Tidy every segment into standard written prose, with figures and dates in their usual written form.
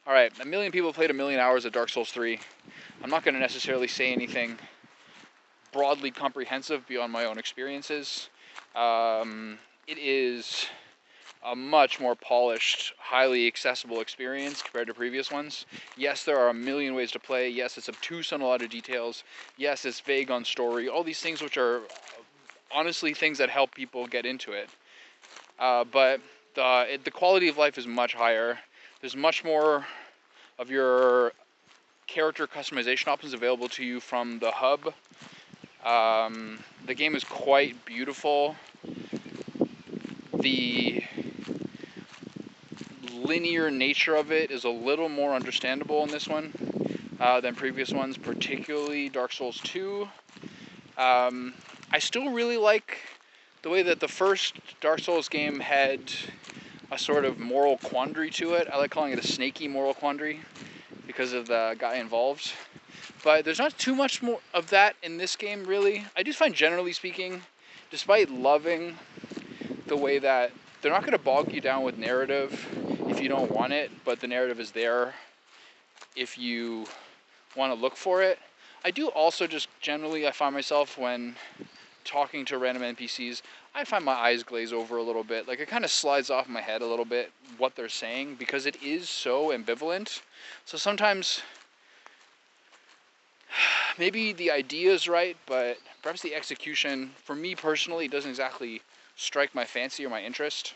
All right, a million people played a million hours of Dark Souls 3. I'm not going to necessarily say anything broadly comprehensive beyond my own experiences. It is a much more polished, highly accessible experience compared to previous ones. Yes, there are a million ways to play. Yes, it's obtuse on a lot of details. Yes, it's vague on story. All these things which are honestly things that help people get into it. But the quality of life is much higher. There's much more of your character customization options available to you from the hub. The game is quite beautiful. The linear nature of it is a little more understandable in this one than previous ones, particularly Dark Souls 2. I still really like the way that the first Dark Souls game had a sort of moral quandary to it. I like calling it a snaky moral quandary because of the guy involved. But there's not too much more of that in this game, really. I do find, generally speaking, despite loving the way that they're not going to bog you down with narrative if you don't want it, but the narrative is there if you want to look for it. I do also just generally, I find myself when talking to random NPCs, I find my eyes glaze over a little bit. Like, it kind of slides off my head a little bit what they're saying because it is so ambivalent. So sometimes maybe the idea is right, but perhaps the execution, for me personally, doesn't exactly strike my fancy or my interest.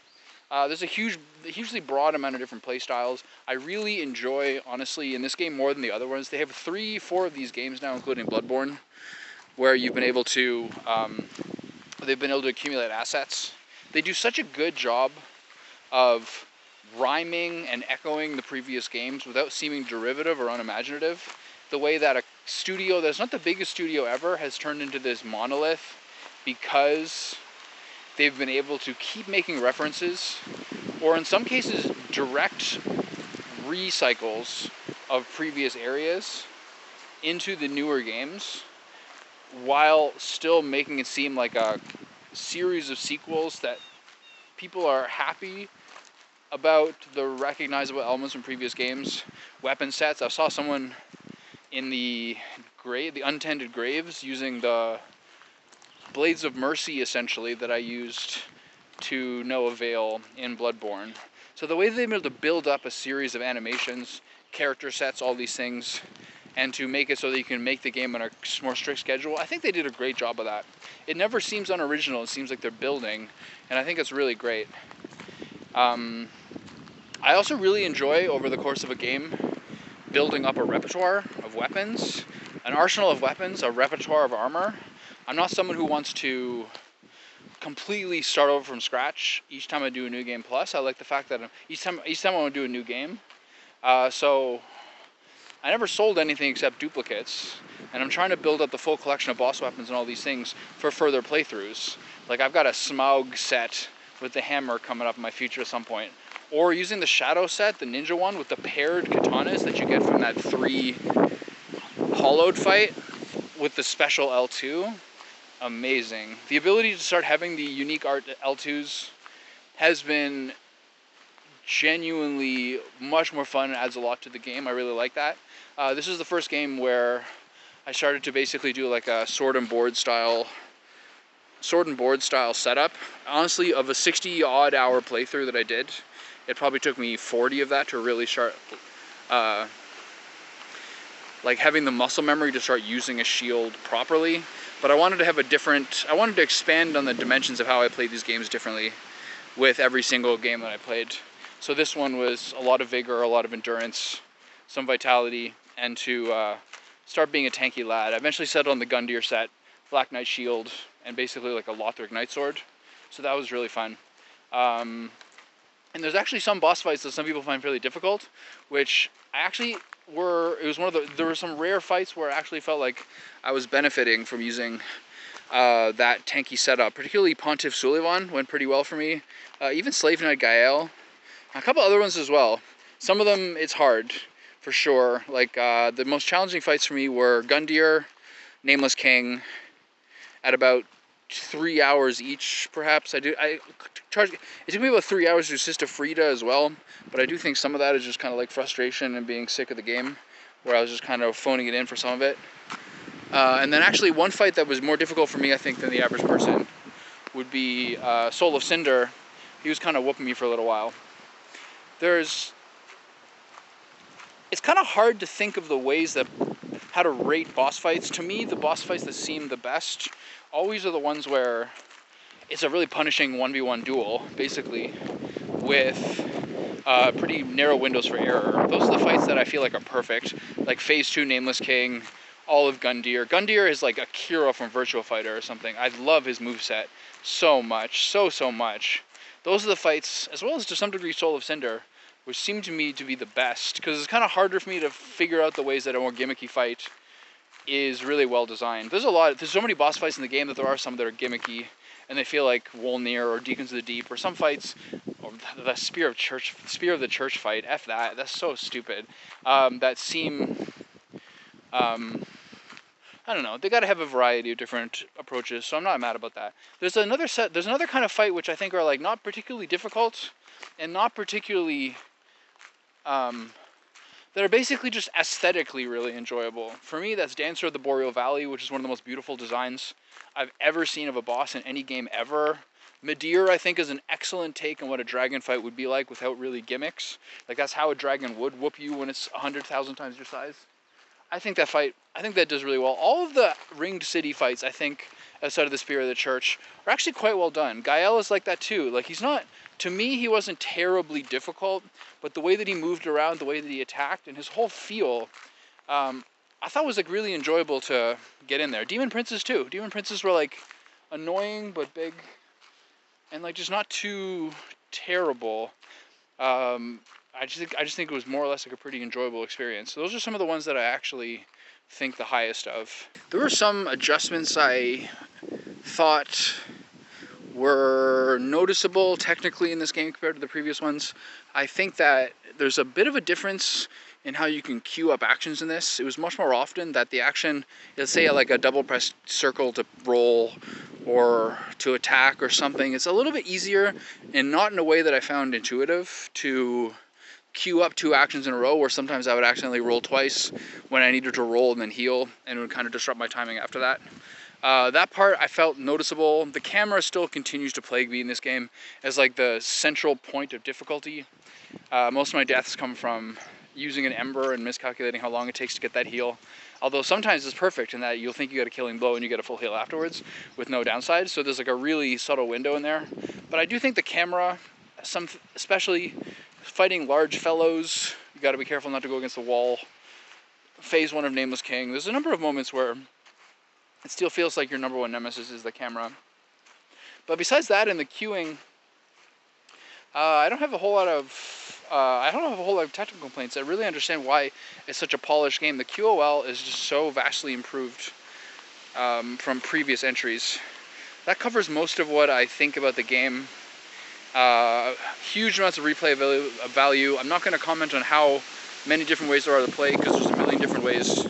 There's a hugely broad amount of different play styles. I really enjoy, honestly, in this game more than the other ones. They have 3-4 of these games now, including Bloodborne, where you've been able to, they've been able to accumulate assets. They do such a good job of rhyming and echoing the previous games without seeming derivative or unimaginative. The way that a studio that's not the biggest studio ever has turned into this monolith because they've been able to keep making references, or in some cases direct recycles of previous areas into the newer games, while still making it seem like a series of sequels that people are happy about the recognizable elements from previous games. Weapon sets. I saw someone in the untended graves, using the Blades of Mercy, essentially, that I used to no avail in Bloodborne. So the way they've been able to build up a series of animations, character sets, all these things, and to make it so that you can make the game on a more strict schedule, I think they did a great job of that. It never seems unoriginal. It seems like they're building, and I think it's really great. I also really enjoy, over the course of a game, building up a repertoire of weapons, an arsenal of weapons, a repertoire of armor. I'm not someone who wants to completely start over from scratch each time I do a new game. Plus, I like the fact that each time I want to do a new game, so I never sold anything except duplicates, and I'm trying to build up the full collection of boss weapons and all these things for further playthroughs. Like, I've got a Smaug set with the hammer coming up in my future at some point. Or using the Shadow set, the ninja one, with the paired katanas that you get from that 3 hollowed fight with the special L2. Amazing. The ability to start having the unique art L2s has been genuinely much more fun and adds a lot to the game. I really like that. This is the first game where I started to basically do like a sword and board style setup. Honestly, of a 60-odd hour playthrough that I did, it probably took me 40 of that to really start like having the muscle memory to start using a shield properly. But I wanted to expand on the dimensions of how I played these games differently with every single game that I played. So this one was a lot of vigor, a lot of endurance, some vitality, and to start being a tanky lad. I eventually settled on the Gundyr set, Black Knight shield, and basically like a Lothric Knight sword. So that was really fun. And there's actually some boss fights that some people find fairly difficult, which there were some rare fights where I actually felt like I was benefiting from using that tanky setup. Particularly Pontiff Sulivan went pretty well for me. Even Slave Knight Gael. A couple other ones as well. Some of them, it's hard, for sure. Like, the most challenging fights for me were Gundyr, Nameless King, at about 3 hours each, perhaps. It took me about 3 hours to do Sister Frida as well, but I do think some of that is just kind of like frustration and being sick of the game, where I was just kind of phoning it in for some of it. And then actually one fight that was more difficult for me, I think, than the average person would be Soul of Cinder. He was kind of whooping me for a little while. It's kind of hard to think of the ways that how to rate boss fights. To me, the boss fights that seem the best always are the ones where it's a really punishing 1v1 duel, basically, with pretty narrow windows for error. Those are the fights that I feel like are perfect, like Phase 2 Nameless King, all of Gundyr. Gundyr is like Akira from Virtua Fighter or something. I love his moveset so much, so much. Those are the fights, as well as to some degree Soul of Cinder, which seem to me to be the best, because it's kind of harder for me to figure out the ways that a more gimmicky fight is really well designed. There's so many boss fights in the game that there are some that are gimmicky, and they feel like Wolnir or Deacons of the Deep, or some fights, or the Spear of the Church fight, F that's so stupid, that seem, I don't know, they gotta have a variety of different approaches, so I'm not mad about that. There's another kind of fight which I think are like not particularly difficult, and not particularly, that are basically just aesthetically really enjoyable. For me, that's Dancer of the Boreal Valley, which is one of the most beautiful designs I've ever seen of a boss in any game ever. Midir, I think, is an excellent take on what a dragon fight would be like without really gimmicks. Like, that's how a dragon would whoop you when it's 100,000 times your size. I think that does really well. All of the Ringed City fights, I think, outside of the Spear of the Church, are actually quite well done. Gael is like that too. Like, to me, he wasn't terribly difficult, but the way that he moved around, the way that he attacked, and his whole feel, I thought was like really enjoyable to get in there. Demon Princes too. Demon Princes were like annoying but big, and like just not too terrible. I just think it was more or less like a pretty enjoyable experience. So those are some of the ones that I actually think the highest of. There were some adjustments I thought were noticeable technically in this game compared to the previous ones. I think that there's a bit of a difference in how you can queue up actions in this. It was much more often that the action, let's say like a double press circle to roll or to attack or something, it's a little bit easier, and not in a way that I found intuitive, to queue up 2 actions in a row, where sometimes I would accidentally roll twice when I needed to roll and then heal, and it would kind of disrupt my timing after that. That part I felt noticeable. The camera still continues to plague me in this game as like the central point of difficulty. Most of my deaths come from using an ember and miscalculating how long it takes to get that heal. Although sometimes it's perfect in that you'll think you got a killing blow and you get a full heal afterwards with no downside. So there's like a really subtle window in there. But I do think the camera, especially fighting large fellows, you got to be careful not to go against the wall. Phase 1 of Nameless King, there's a number of moments where it still feels like your number one nemesis is the camera. But besides that, in the queuing, I don't have a whole lot of technical complaints. I really understand why it's such a polished game. The QOL is just so vastly improved from previous entries. That covers most of what I think about the game. Huge amounts of replay value. I'm not going to comment on how many different ways there are to play, because there's a million different ways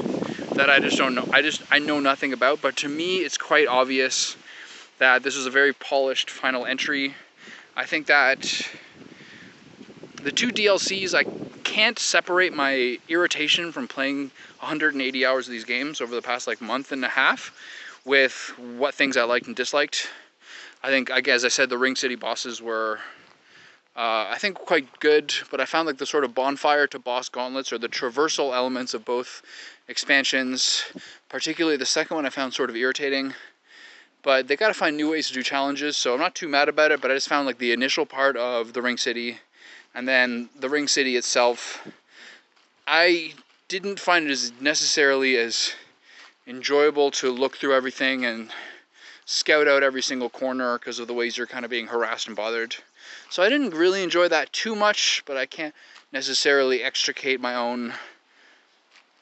that I just don't know. I know nothing about. But to me, it's quite obvious that this is a very polished final entry. I think that the 2 DLCs, I can't separate my irritation from playing 180 hours of these games over the past like month and a half with what things I liked and disliked. I think, as I said, the Ring City bosses were, I think, quite good, but I found like the sort of bonfire to boss gauntlets, or the traversal elements of both expansions, particularly the second one, I found sort of irritating. But they got to find new ways to do challenges, so I'm not too mad about it, but I just found like the initial part of the Ring City, and then the Ring City itself, I didn't find it as necessarily as enjoyable to look through everything and scout out every single corner because of the ways you're kind of being harassed and bothered. So I didn't really enjoy that too much, but I can't necessarily extricate my own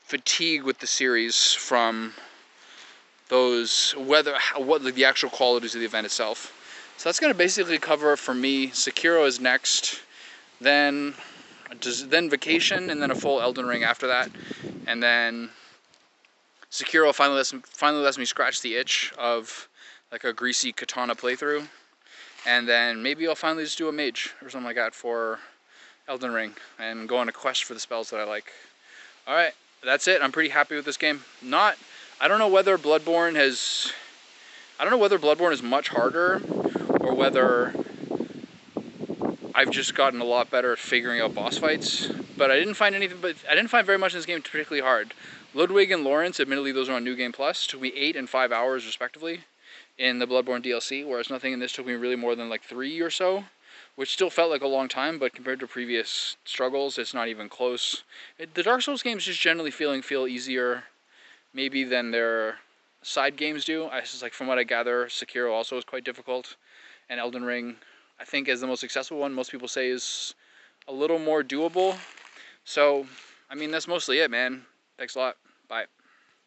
fatigue with the series from those, what the actual qualities of the event itself. So that's going to basically cover it for me. Sekiro is next, then Vacation, and then a full Elden Ring after that, and then Sekiro finally lets me scratch the itch of like a greasy katana playthrough. And then maybe I'll finally just do a mage or something like that for Elden Ring and go on a quest for the spells that I like. Alright, that's it. I'm pretty happy with this game. I don't know whether Bloodborne is much harder or whether I've just gotten a lot better at figuring out boss fights, but I didn't find very much in this game particularly hard. Ludwig and Lawrence, admittedly those are on New Game Plus, took me 8 and 5 hours respectively in the Bloodborne DLC, whereas nothing in this took me really more than like 3 or so, which still felt like a long time, but compared to previous struggles, it's not even close. The Dark Souls games just generally feel easier maybe than their side games do. Like from what I gather, Sekiro also is quite difficult, and Elden Ring, I think, is the most accessible one. Most people say is a little more doable. So, I mean, that's mostly it, man. Thanks a lot. Bye.